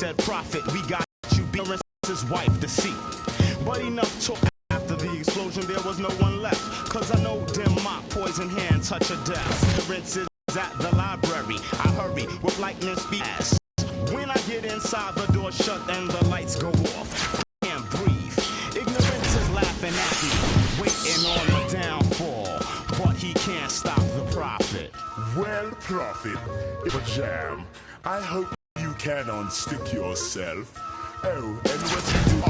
said, "Prophet, we got you." Being his wife to see. But enough talk. After the explosion, there was no one left. Cause I know them my poison hand touch of death. Ignorance is at the library. I hurry with lightning speed. When I get inside, the door shut and the lights go off. I can't breathe. Ignorance is laughing at me, waiting on the downfall. But he can't stop the prophet. Well, prophet, it's a jam. I hope you can unstick yourself. Oh, and what you do?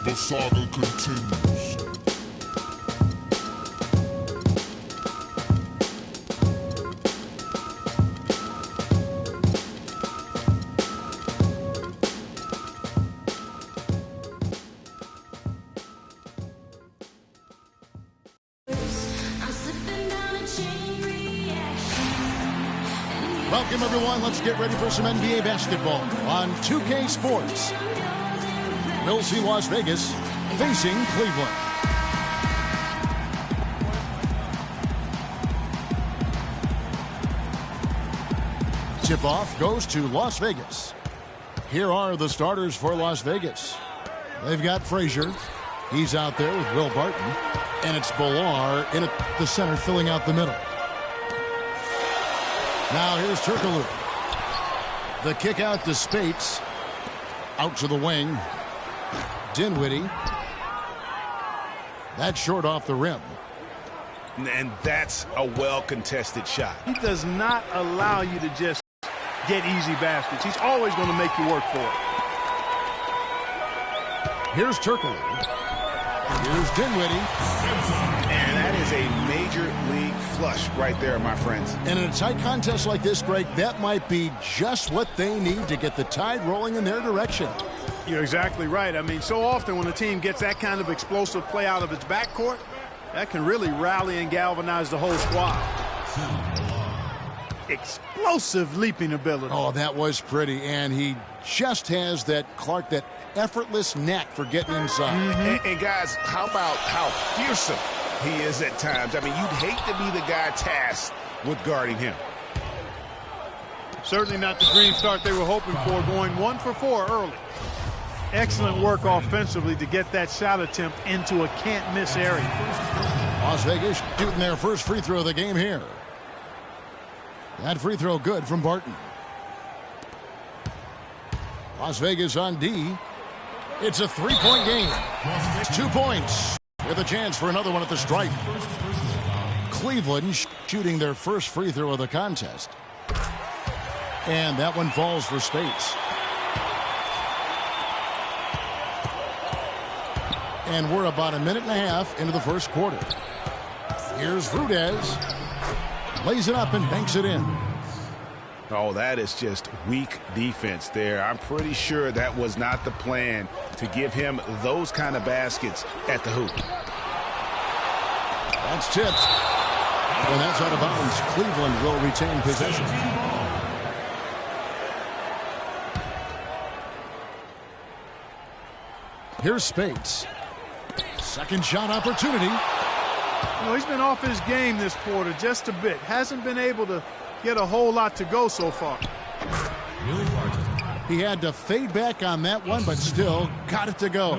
The saga continues. Welcome, everyone. Let's get ready for some NBA basketball on 2K Sports. We'll see Las Vegas facing Cleveland. Tip-off goes to Las Vegas. Here are the starters for Las Vegas. They've got Frazier. He's out there with Will Barton. And it's Bilal in at the center filling out the middle. Now here's Turkoglu. The kick out to Spates. Out to the wing. Dinwiddie. That's short off the rim. And that's a well-contested shot. He does not allow you to just get easy baskets. He's always going to make you work for it. Here's Turkoglu. Here's Dinwiddie. And that is a major league flush right there, my friends. And in a tight contest like this, Greg, that might be just what they need to get the tide rolling in their direction. You're exactly right. I mean, so often when a team gets that kind of explosive play out of its backcourt, that can really rally and galvanize the whole squad. Explosive leaping ability. Oh, that was pretty. And he just has that, Clark, that effortless knack for getting inside. And guys, how about how fearsome he is at times? I mean, you'd hate to be the guy tasked with guarding him. Certainly not the green start they were hoping for, going 1 for 4 early. Excellent work offensively to get that shot attempt into a can't-miss area. Las Vegas shooting their first free throw of the game here. That free throw good from Barton. Las Vegas on D. It's a three-point game. 2 points with a chance for another one at the stripe. Cleveland shooting their first free throw of the contest. And that one falls for Spates. And we're about a minute and a half into the first quarter. Here's Rudez. Lays it up and banks it in. Oh, that is just weak defense there. I'm pretty sure that was not the plan to give him those kind of baskets at the hoop. That's tipped. And that's out of bounds. Cleveland will retain possession. Here's Spates. Second shot opportunity. You know, he's been off his game this quarter just a bit. Hasn't been able to get a whole lot to go so far. He had to fade back on that one, but still got it to go.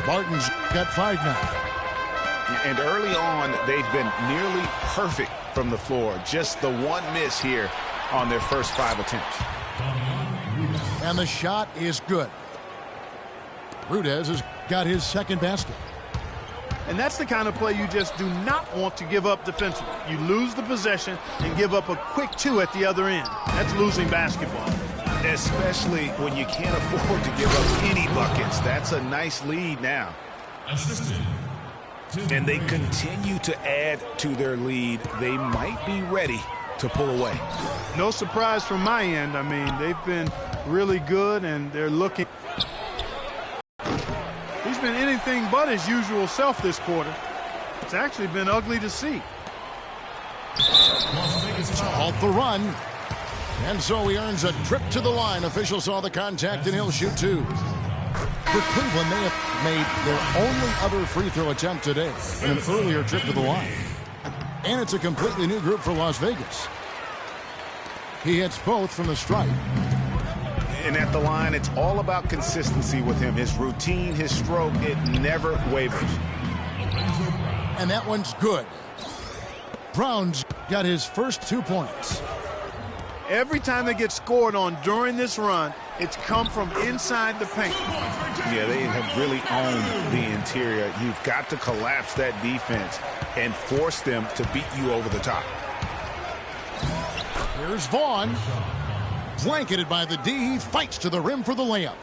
Barton's got 5 now. And early on, they've been nearly perfect from the floor. Just the one miss here on their first 5 attempts. And the shot is good. Rudez has got his second basket. And that's the kind of play you just do not want to give up defensively. You lose the possession and give up a quick 2 at the other end. That's losing basketball. Especially when you can't afford to give up any buckets. That's a nice lead now. And they continue to add to their lead. They might be ready to pull away. No surprise from my end. I mean, they've been really good, and they're looking. He's been anything but his usual self this quarter. It's actually been ugly to see. Halt the run. And so he earns a trip to the line. Officials saw the contact, and he'll shoot 2. For Cleveland, they have made their only other free throw attempt today in an earlier trip to the line. And it's a completely new group for Las Vegas. He hits both from the stripe. And at the line, it's all about consistency with him. His routine, his stroke, it never wavers. And that one's good. Brown's got his first 2 points. Every time they get scored on during this run, it's come from inside the paint. Yeah, they have really owned the interior. You've got to collapse that defense and force them to beat you over the top. Here's Vaughn. Blanketed by the D. He fights to the rim for the layup.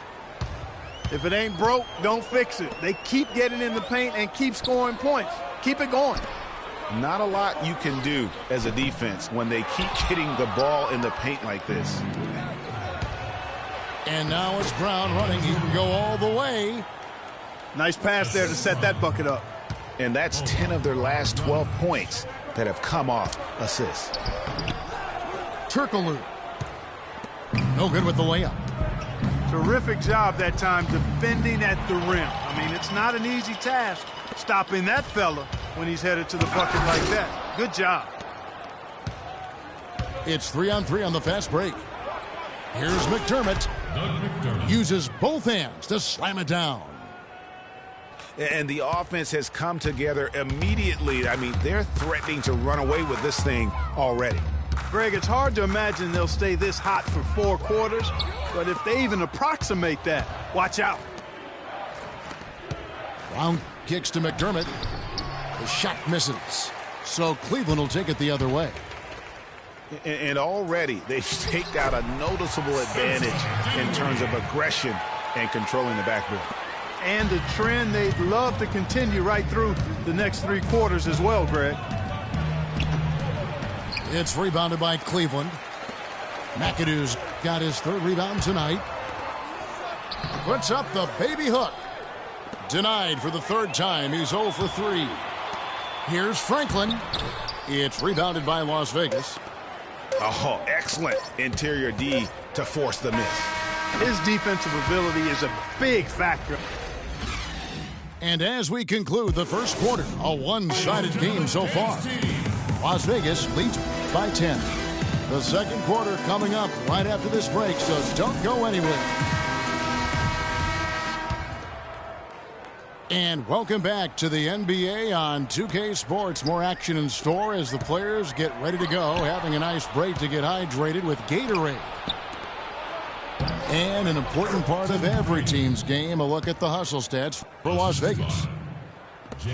If it ain't broke, don't fix it. They keep getting in the paint and keep scoring points. Keep it going. Not a lot you can do as a defense when they keep getting the ball in the paint like this. And now it's Brown running. He can go all the way. Nice pass there to set that bucket up. And that's 10 of their last 12 points that have come off assists. Turkoglu. No good with the layup. Terrific job that time defending at the rim. I mean, it's not an easy task stopping that fella when he's headed to the bucket like that. Good job. It's 3-on-3 on the fast break. Here's McDermott. Uses both hands to slam it down. And the offense has come together immediately. I mean, they're threatening to run away with this thing already. Greg, it's hard to imagine they'll stay this hot for 4 quarters, but if they even approximate that, watch out. Brown kicks to McDermott. The shot misses. So Cleveland will take it the other way. And already they've staked out a noticeable advantage in terms of aggression and controlling the backboard. And a trend they'd love to continue right through the next 3 quarters as well, Greg. It's rebounded by Cleveland. McAdoo's got his 3rd rebound tonight. Puts up the baby hook. Denied for the 3rd time. He's 0 for 3. Here's Franklin. It's rebounded by Las Vegas. Oh, excellent interior D to force the miss. His defensive ability is a big factor. And as we conclude the first quarter, a one-sided game so far. Las Vegas leads by 10. The second quarter coming up right after this break, so don't go anywhere. And welcome back to the NBA on 2K Sports. More action in store as the players get ready to go, having a nice break to get hydrated with Gatorade. And an important part of every team's game, a look at the hustle stats for Las Vegas.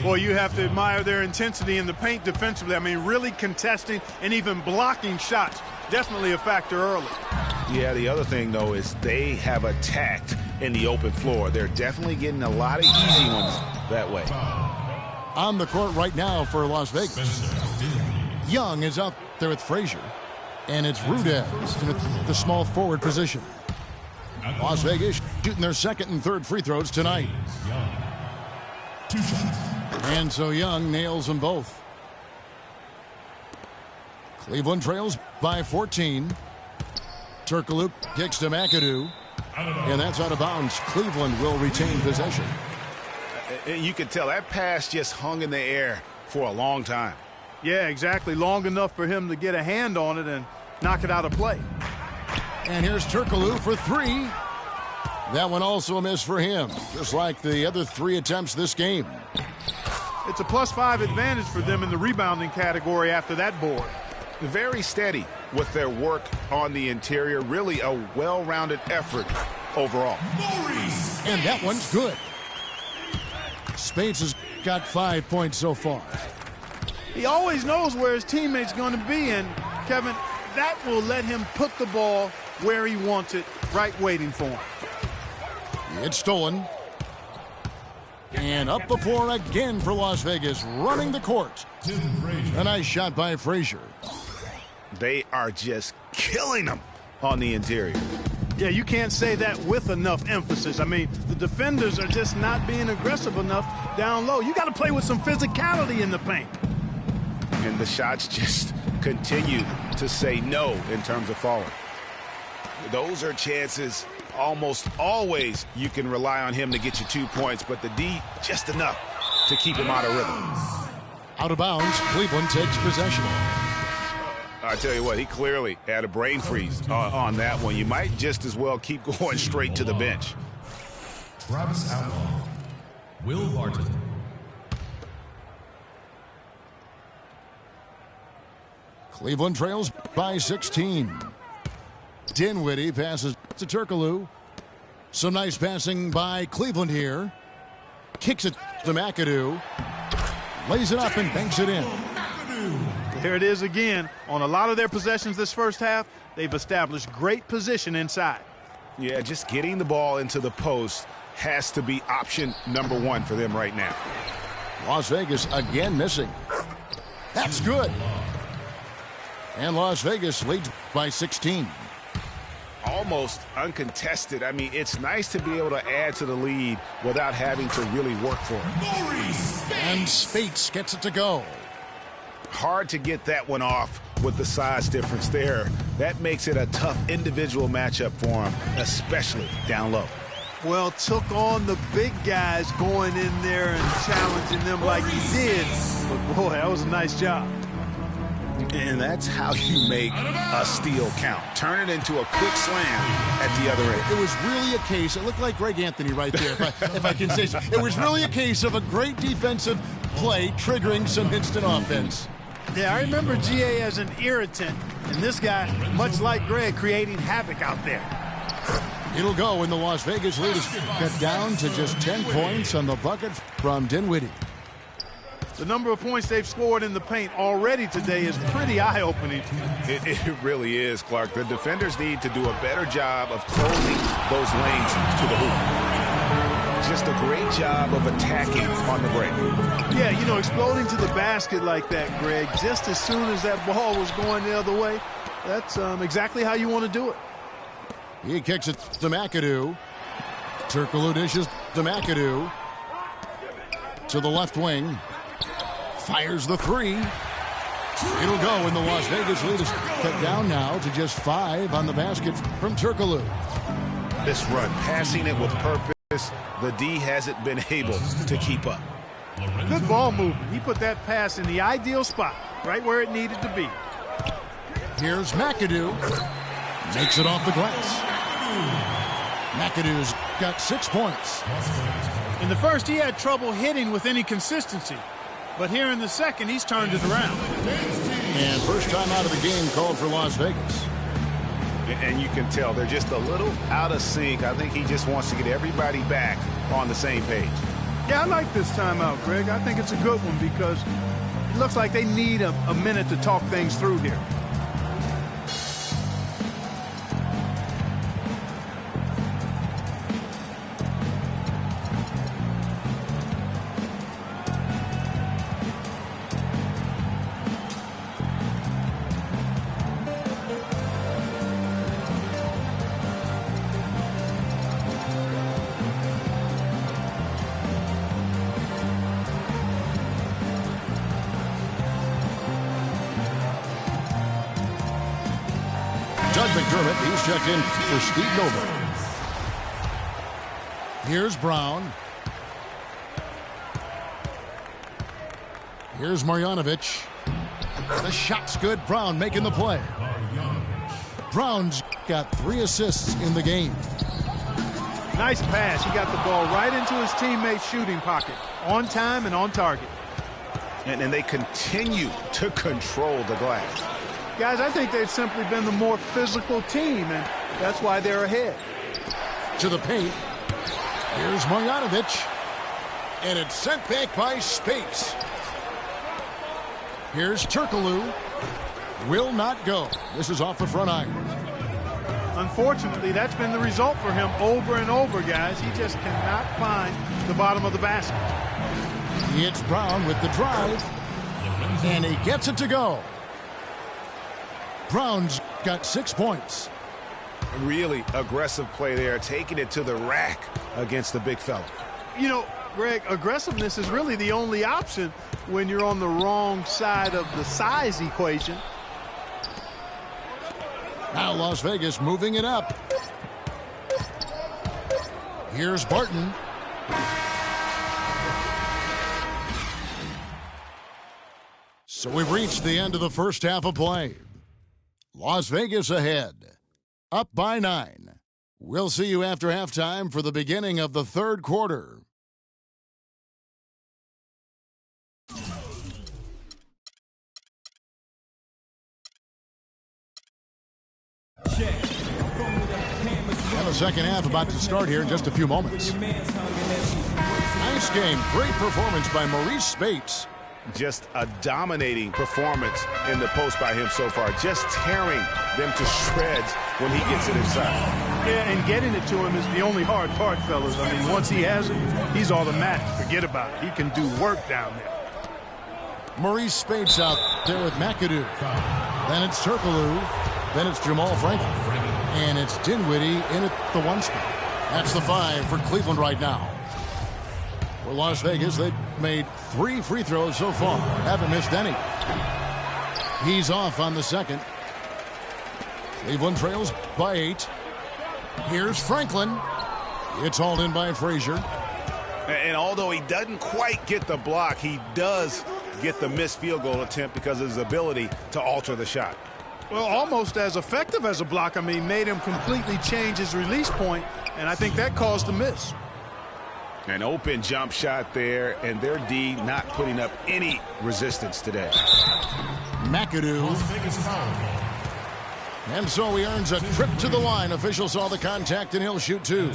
Well, you have to admire their intensity in the paint defensively. I mean, really contesting and even blocking shots. Definitely a factor early. Yeah, the other thing, though, is they have attacked in the open floor. They're definitely getting a lot of easy ones that way. On the court right now for Las Vegas. Young is out there with Frazier. And it's Rudez in the small forward position. Las Vegas shooting their 2nd and 3rd free throws tonight. And so Young nails them both. Cleveland trails by 14. Turkoglu kicks to McAdoo. And that's out of bounds. Cleveland will retain possession. You can tell that pass just hung in the air for a long time. Yeah, exactly. Long enough for him to get a hand on it and knock it out of play. And here's Turkoglu for 3. That one also a miss for him, just like the other 3 attempts this game. It's a +5 advantage for them in the rebounding category after that board. Very steady with their work on the interior. Really a well-rounded effort overall. And that one's good. Spades has got 5 points so far. He always knows where his teammate's going to be, and Kevin, that will let him put the ball where he wants it, right waiting for him. It's stolen. And up the floor again for Las Vegas, running the court. A nice shot by Frazier. They are just killing them on the interior. Yeah, you can't say that with enough emphasis. I mean, the defenders are just not being aggressive enough down low. You got to play with some physicality in the paint. And the shots just continue to say no in terms of falling. Those are chances Almost always you can rely on him to get you 2 points, but the D just enough to keep him out of rhythm. Out of bounds, Cleveland takes possession. I tell you what, he clearly had a brain freeze on that one. You might just as well keep going straight to the bench. Travis Outlaw, Will Barton. Cleveland trails by 16. Dinwiddie passes to Turkoglu. Some nice passing by Cleveland here. Kicks it to McAdoo. Lays it up and banks it in. There it is again. On a lot of their possessions this first half, they've established great position inside. Yeah, just getting the ball into the post has to be option number one for them right now. Las Vegas again missing. That's good. And Las Vegas leads by 16. Almost uncontested. I mean, it's nice to be able to add to the lead without having to really work for it. And Spates gets it to go. Hard to get that one off with the size difference there. That makes it a tough individual matchup for him, especially down low. Well, took on the big guys going in there and challenging them like he did. But boy, that was a nice job. And that's how you make a steal count. Turn it into a quick slam at the other end. It was really a case, it looked like Greg Anthony right there, if I can say so. It was really a case of a great defensive play triggering some instant offense. Yeah, I remember GA as an irritant, and this guy, much like Greg, creating havoc out there. It'll go, and the Las Vegas lead is cut down to just 10 points on the bucket from Dinwiddie. The number of points they've scored in the paint already today is pretty eye-opening. It really is, Clark. The defenders need to do a better job of closing those lanes to the hoop. Just a great job of attacking on the break. Yeah, you know, exploding to the basket like that, Greg, just as soon as that ball was going the other way, that's exactly how you want to do it. He kicks it to McAdoo. Turkoglu dishes to McAdoo. To the left wing. Fires the three. It'll go, and the Las Vegas lead is cut down now to just 5 on the basket from Turkoglu. This run, passing it with purpose, the D hasn't been able to keep up. Good ball movement. He put that pass in the ideal spot, right where it needed to be. Here's McAdoo. Makes it off the glass. McAdoo's got 6 points. In the first, he had trouble hitting with any consistency. But here in the second, he's turned it around. And first time out of the game called for Las Vegas. And you can tell they're just a little out of sync. I think he just wants to get everybody back on the same page. Yeah, I like this timeout, Greg. I think it's a good one because it looks like they need a minute to talk things through here. McDermott, he's checked in for Steve Noble. Here's Brown. Here's Marjanovic. The shot's good. Brown making the play. Brown's got 3 assists in the game. Nice pass. He got the ball right into his teammate's shooting pocket. On time and on target. And they continue to control the glass. Guys, I think they've simply been the more physical team, and that's why they're ahead. To the paint. Here's Marjanovic. And it's sent back by Spates. Here's Turkoglu. Will not go. This is off the front iron. Unfortunately, that's been the result for him over and over, guys. He just cannot find the bottom of the basket. He hits Brown with the drive. And he gets it to go. Brown's got 6 points. Really aggressive play there, taking it to the rack against the big fella. You know, Greg, aggressiveness is really the only option when you're on the wrong side of the size equation. Now Las Vegas moving it up. Here's Barton. So we've reached the end of the first half of play. Las Vegas ahead, up by 9. We'll see you after halftime for the beginning of the third quarter. And the second half about to start here in just a few moments. Nice game. Great performance by Maurice Spates. Just a dominating performance in the post by him so far. Just tearing them to shreds when he gets it inside. Yeah, and getting it to him is the only hard part, fellas. I mean, once he has it, he's automatic. Forget about it. He can do work down there. Maurice Spates out there with McAdoo. Then it's Turkoglu. Then it's Jamal Franklin. And it's Dinwiddie in at the 1 spot. That's the 5 for Cleveland right now. For Las Vegas, they've made 3 free throws so far. Haven't missed any. He's off on the second. Cleveland trails by 8. Here's Franklin. It's hauled in by Frazier. And although he doesn't quite get the block, he does get the missed field goal attempt because of his ability to alter the shot. Well, almost as effective as a block. I mean, made him completely change his release point, and I think that caused the miss. An open jump shot there, and their D not putting up any resistance today. McAdoo. And so he earns a trip to the line. Official saw the contact, and he'll shoot 2.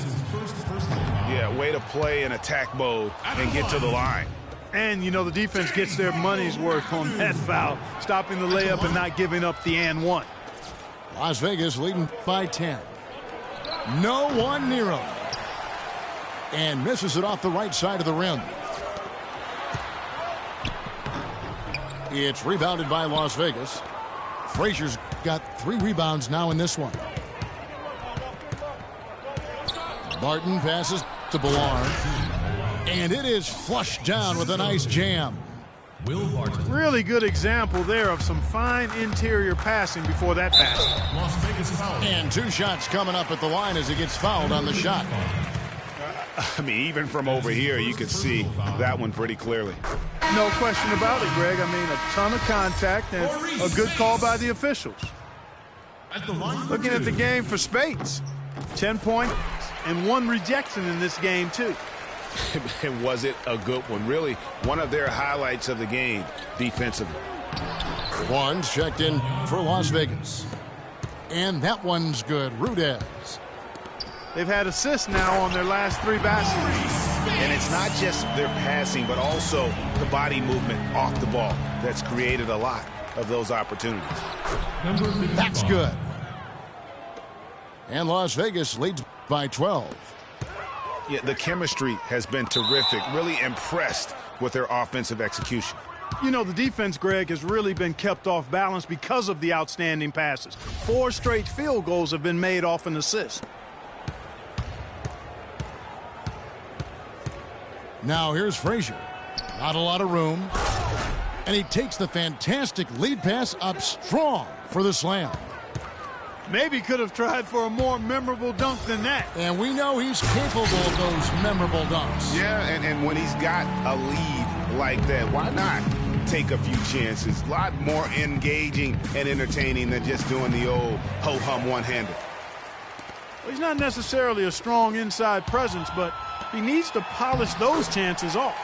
Yeah, way to play in attack mode and get to the line. And, you know, the defense gets their money's worth on that foul, stopping the layup and not giving up the and 1. Las Vegas leading by 10. No one near him. And misses it off the right side of the rim. It's rebounded by Las Vegas. Frazier's got 3 rebounds now in this one. Barton passes to Ballard. And it is flushed down with a nice jam. Will Barton. Really good example there of some fine interior passing before that pass. Las Vegas foul. And 2 shots coming up at the line as he gets fouled on the shot. I mean, even from over here, you could see that one pretty clearly. No question about it, Greg. I mean, a ton of contact and a good call by the officials. At the line for Looking at the 2. game for Spates. 10 points and 1 rejection in this game, too. And was it a good one? Really, one of their highlights of the game defensively. One's checked in for Las Vegas. And that one's good. Rudez. They've had assists now on their last 3 baskets. And it's not just their passing, but also the body movement off the ball that's created a lot of those opportunities. That's good. And Las Vegas leads by 12. Yeah, the chemistry has been terrific. Really impressed with their offensive execution. You know, the defense, Greg, has really been kept off balance because of the outstanding passes. 4 straight field goals have been made off an assist. Now here's Frazier. Not a lot of room. And he takes the fantastic lead pass up strong for the slam. Maybe could have tried for a more memorable dunk than that. And we know he's capable of those memorable dunks. Yeah, and when he's got a lead like that, why not take a few chances? A lot more engaging and entertaining than just doing the old ho-hum one-hander. Well, he's not necessarily a strong inside presence, but he needs to polish those chances off.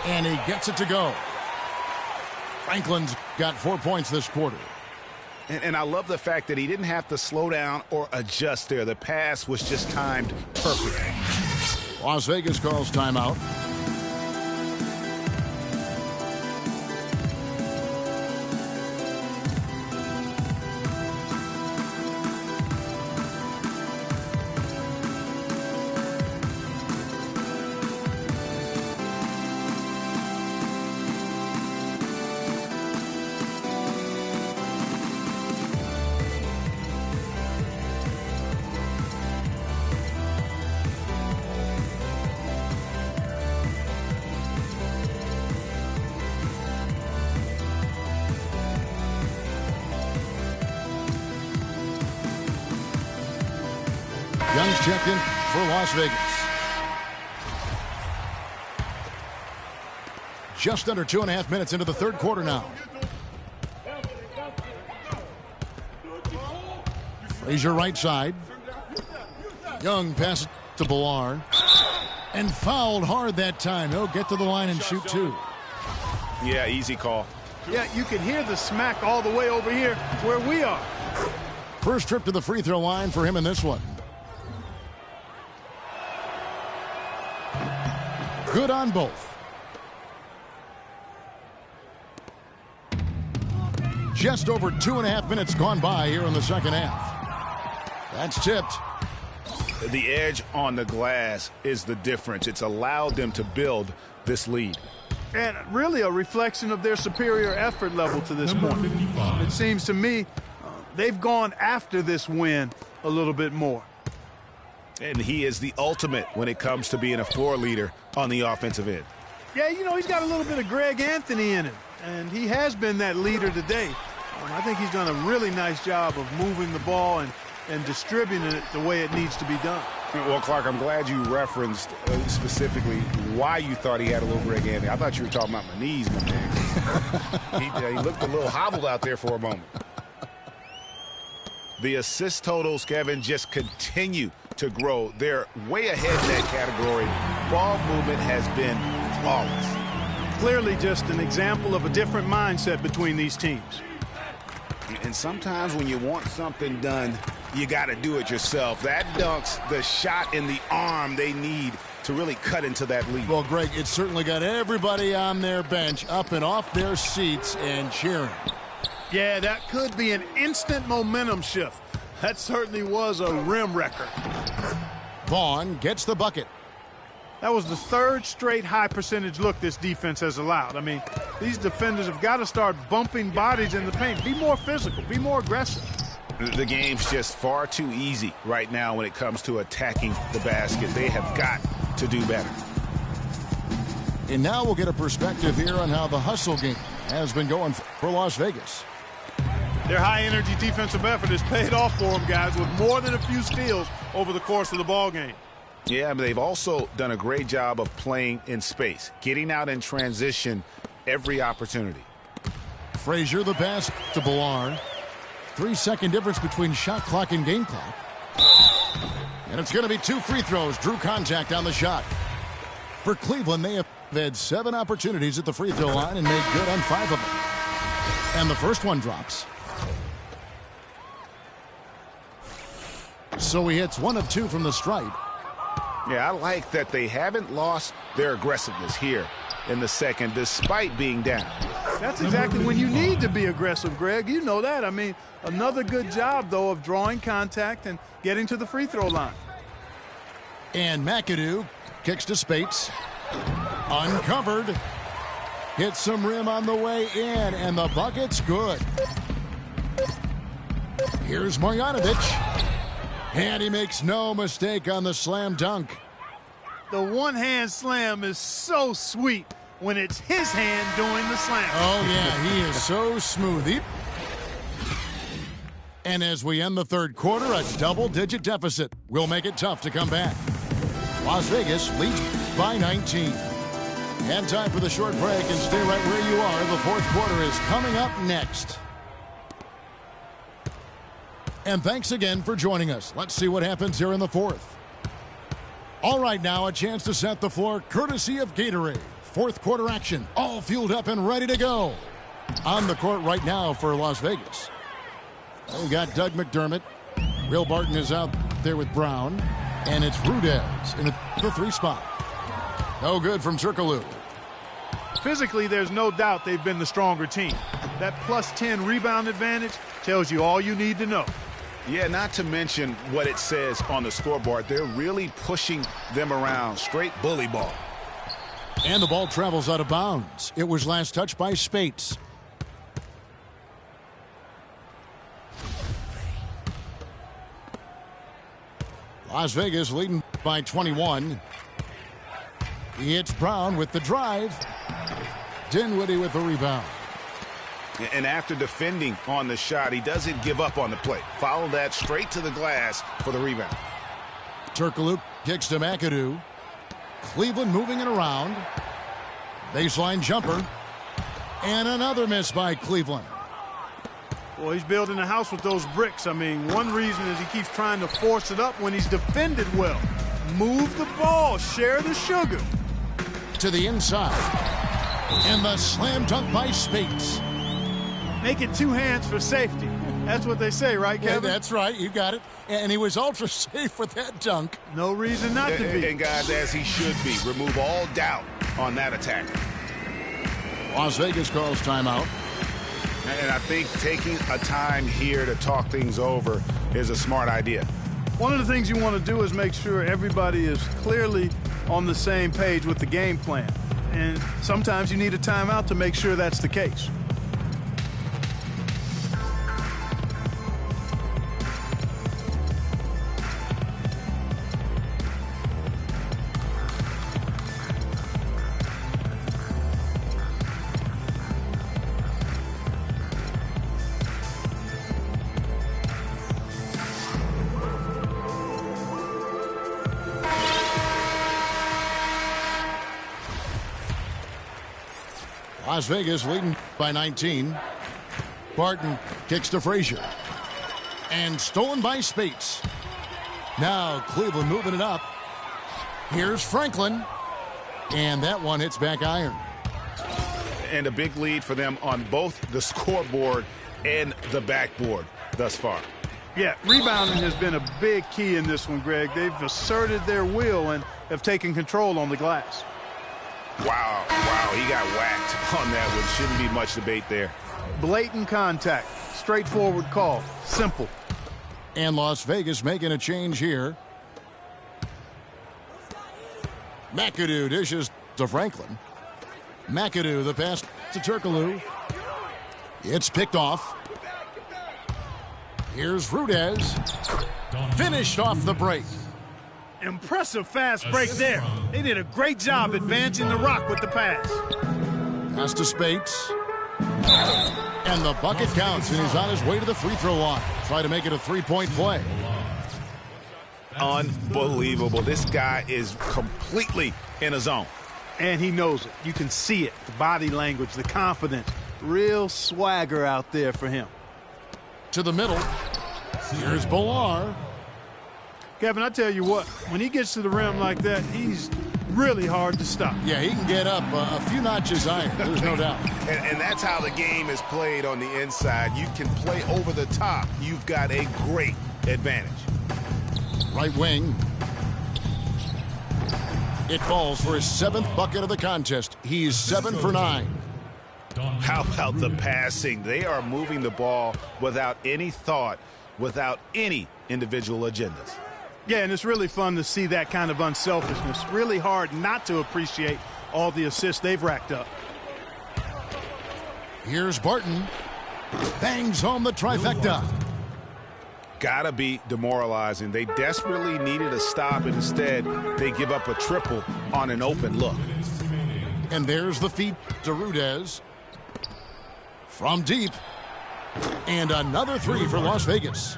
And he gets it to go. Franklin's got 4 points this quarter. And I love the fact that he didn't have to slow down or adjust there. The pass was just timed perfectly. Las Vegas calls timeout. Young's checked in for Las Vegas. Just under 2.5 minutes into the third quarter now. Frazier right side. Young passes to Ballard. And fouled hard that time. He'll get to the line and shoot two. Yeah, easy call. Yeah, you can hear the smack all the way over here where we are. First trip to the free throw line for him in this one. Good on both. Just over 2.5 minutes gone by here in the second half. That's tipped. The edge on the glass is the difference. It's allowed them to build this lead. And really a reflection of their superior effort level to this point. It seems to me they've gone after this win a little bit more. And he is the ultimate when it comes to being a floor leader on the offensive end. Yeah, you know, he's got a little bit of Greg Anthony in him, and he has been that leader today. I think he's done a really nice job of moving the ball and distributing it the way it needs to be done. Well, Clark, I'm glad you referenced specifically why you thought he had a little Greg Anthony. I thought you were talking about my knees, my man. He looked a little hobbled out there for a moment. The assist totals, Kevin, just continue to grow. They're way ahead in that category. Ball movement has been flawless. Clearly just an example of a different mindset between these teams. And sometimes when you want something done, you got to do it yourself. That dunk's the shot in the arm they need to really cut into that lead. Well, Greg, it certainly got everybody on their bench up and off their seats and cheering. Yeah, that could be an instant momentum shift. That certainly was a rim wrecker. Vaughn gets the bucket. That was the third straight high percentage look this defense has allowed. I mean, these defenders have got to start bumping bodies in the paint. Be more physical. Be more aggressive. The game's just far too easy right now when it comes to attacking the basket. They have got to do better. And now we'll get a perspective here on how the hustle game has been going for Las Vegas. Their high-energy defensive effort has paid off for them, guys, with more than a few steals over the course of the ball game. Yeah, but they've also done a great job of playing in space, getting out in transition every opportunity. Frazier, the pass to Ballard. 3-second difference between shot clock and game clock. And it's going to be 2 free throws. Drew contact on the shot. For Cleveland, they have had 7 opportunities at the free throw line and made good on 5 of them. And the first one drops. So he hits 1 of 2 from the stripe. Yeah, I like that they haven't lost their aggressiveness here in the second, despite being down. That's exactly when you need to be aggressive, Greg. You know that. I mean, another good job, though, of drawing contact and getting to the free throw line. And McAdoo kicks to Spates. Uncovered. Hits some rim on the way in, and the bucket's good. Here's Marjanovic. And he makes no mistake on the slam dunk. The one-hand slam is so sweet when it's his hand doing the slam. Oh, yeah, he is so smooth. And as we end the third quarter, a double-digit deficit will make it tough to come back. Las Vegas leads by 19. And time for the short break, and stay right where you are. The fourth quarter is coming up next. And thanks again for joining us. Let's see what happens here in the fourth. All right, now a chance to set the floor courtesy of Gatorade. Fourth quarter action, all fueled up and ready to go. On the court right now for Las Vegas. We got Doug McDermott. Will Barton is out there with Brown. And it's Rudez in the 3 spot. No good from Turkoglu. Physically, there's no doubt they've been the stronger team. That plus 10 rebound advantage tells you all you need to know. Yeah, not to mention what it says on the scoreboard. They're really pushing them around. Straight bully ball. And the ball travels out of bounds. It was last touched by Spates. Las Vegas leading by 21. He hits Brown with the drive. Dinwiddie with the rebound. And after defending on the shot, he doesn't give up on the play. Follow that straight to the glass for the rebound. Turkoglu kicks to McAdoo. Cleveland moving it around. Baseline jumper. And another miss by Cleveland. Well, he's building a house with those bricks. I mean, one reason is he keeps trying to force it up when he's defended well. Move the ball, share the sugar. To the inside. And the slam dunk by Spates. Make it two hands for safety. That's what they say, right, Kevin? Yeah, that's right. You got it. And he was ultra safe with that dunk. No reason not to be. And guys, as he should be. Remove all doubt on that attack. Las Vegas calls timeout. And I think taking a time here to talk things over is a smart idea. One of the things you want to do is make sure everybody is clearly on the same page with the game plan. And sometimes you need a timeout to make sure that's the case. Las Vegas leading by 19. Barton kicks to Frazier. And stolen by Spates. Now Cleveland moving it up. Here's Franklin. And that one hits back iron. And a big lead for them on both the scoreboard and the backboard thus far. Yeah, rebounding has been a big key in this one, Greg. They've asserted their will and have taken control on the glass. Wow, he got whacked on that one. Shouldn't be much debate there. Blatant contact, straightforward call, simple. And Las Vegas making a change here. McAdoo dishes to Franklin. McAdoo, the pass to Turkoglu. It's picked off. Here's Rudez. Finished off the break. Impressive fast break there. They did a great job advancing the rock with the pass. Pass to Spates. And the bucket counts, and he's on his way to the free throw line. Try to make it a three-point play. Unbelievable. This guy is completely in a zone. And he knows it. You can see it. The body language, the confidence. Real swagger out there for him. To the middle. Here's Bolar. Kevin, I tell you what, when he gets to the rim like that, he's really hard to stop. Yeah, he can get up a few notches higher. There's no doubt. And that's how the game is played on the inside. You can play over the top. You've got a great advantage. Right wing. It falls for his 7th bucket of the contest. He's 7 for 9. How about the passing? They are moving the ball without any thought, without any individual agendas. Yeah, and it's really fun to see that kind of unselfishness. Really hard not to appreciate all the assists they've racked up. Here's Barton. Bangs home the trifecta. Gotta be demoralizing. They desperately needed a stop, and instead they give up a triple on an open look. And there's the feed to Rudez. From deep. And another three for Las Vegas.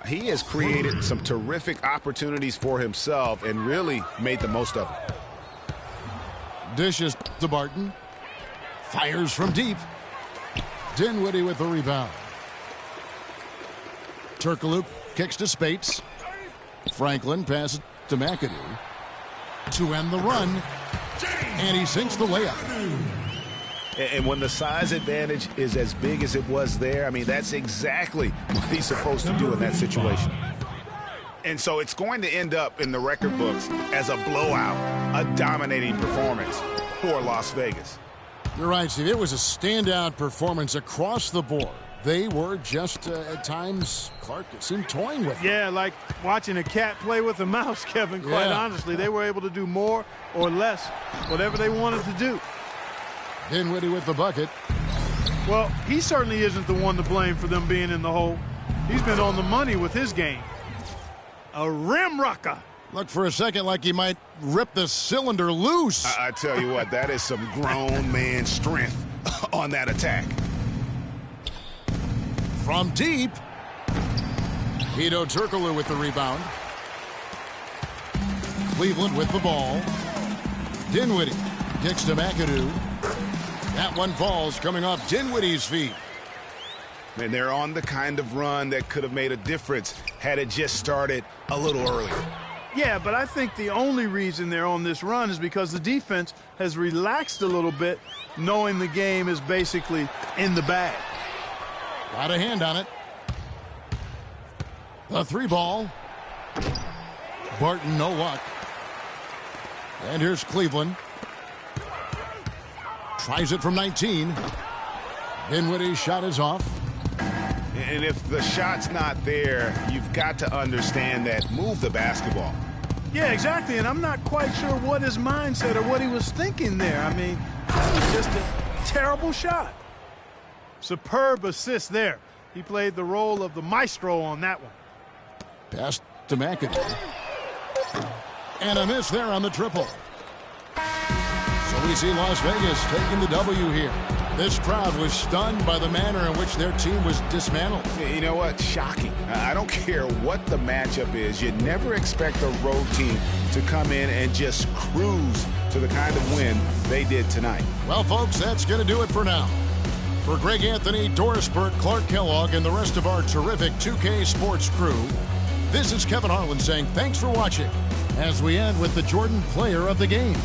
He has created some terrific opportunities for himself and really made the most of it. Dishes to Barton. Fires from deep. Dinwiddie with the rebound. Turkoglu kicks to Spates. Franklin passes to McAdoo. To end the run. And he sinks the layup. And when the size advantage is as big as it was there, I mean, that's exactly what he's supposed to do in that situation. And so it's going to end up in the record books as a blowout, a dominating performance for Las Vegas. You're right, Steve. It was a standout performance across the board. They were just, at times, Clark, it seemed toying with it. Yeah, like watching a cat play with a mouse, Kevin. Quite honestly, they were able to do more or less, whatever they wanted to do. Dinwiddie with the bucket. Well, he certainly isn't the one to blame for them being in the hole. He's been on the money with his game. A rim rocker. Looked for a second like he might rip the cylinder loose. I tell you what, that is some grown man strength on that attack. From deep. Hedo Turkoglu with the rebound. Cleveland with the ball. Dinwiddie kicks to McAdoo. That one falls coming off Dinwiddie's feet. And they're on the kind of run that could have made a difference had it just started a little earlier. Yeah, but I think the only reason they're on this run is because the defense has relaxed a little bit, knowing the game is basically in the bag. Got a hand on it. The 3-ball. Barton, no luck. And here's Cleveland. Tries it from 19. Dinwiddie's shot is off. And if the shot's not there, you've got to understand that. Move the basketball. Yeah, exactly, and I'm not quite sure what his mindset or what he was thinking there. I mean, that was just a terrible shot. Superb assist there. He played the role of the maestro on that one. Pass to McAdoo. And a miss there on the triple. So we see Las Vegas taking the W here. This crowd was stunned by the manner in which their team was dismantled. You know what? Shocking. I don't care what the matchup is. You never expect a road team to come in and just cruise to the kind of win they did tonight. Well, folks, that's going to do it for now. For Greg Anthony, Doris Burt, Clark Kellogg, and the rest of our terrific 2K Sports crew, this is Kevin Harlan saying thanks for watching as we end with the Jordan Player of the Game.